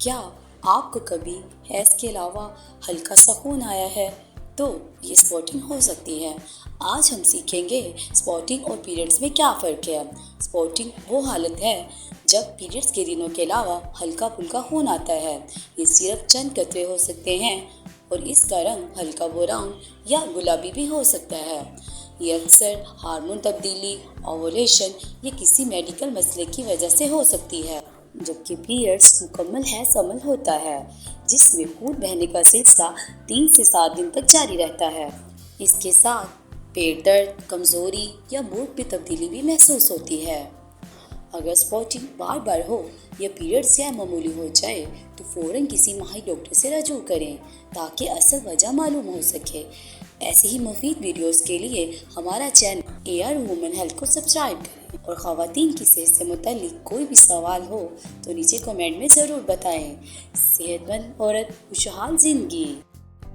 کیا آپ کو کبھی حیض کے علاوہ ہلکا سا خون آیا ہے؟ تو یہ اسپاٹنگ ہو سکتی ہے۔ آج ہم سیکھیں گے اسپاٹنگ اور پیریڈز میں کیا فرق ہے۔ اسپاٹنگ وہ حالت ہے جب پیریڈز کے دنوں کے علاوہ ہلکا پھلکا خون آتا ہے۔ یہ صرف چند قطرے ہو سکتے ہیں اور اس کا رنگ ہلکا براؤن یا گلابی بھی ہو سکتا ہے۔ یہ اکثر ہارمون تبدیلی، اوولیشن یا کسی میڈیکل مسئلے کی وجہ سے ہو سکتی ہے، جبکہ پیریڈز مکمل حیض عمل ہوتا ہے جس میں خون بہنے کا سلسلہ 3 سے 7 دن تک جاری رہتا ہے۔ اس کے ساتھ پیٹ درد، کمزوری یا موڈ میں تبدیلی بھی محسوس ہوتی ہے۔ اگر اسپاٹنگ بار بار ہو یا پیریڈز غیر معمولی ہو جائے تو فوراً کسی ماہر ڈاکٹر سے رجوع کریں تاکہ اصل وجہ معلوم ہو سکے۔ ایسے ہی مفید ویڈیوز کے لیے ہمارا چینل AR وومن ہیلتھ کو سبسکرائب کریں، اور خواتین کی صحت سے متعلق کوئی بھی سوال ہو تو نیچے کمنٹ میں ضرور بتائیں۔ صحت مند عورت خوشحال زندگی۔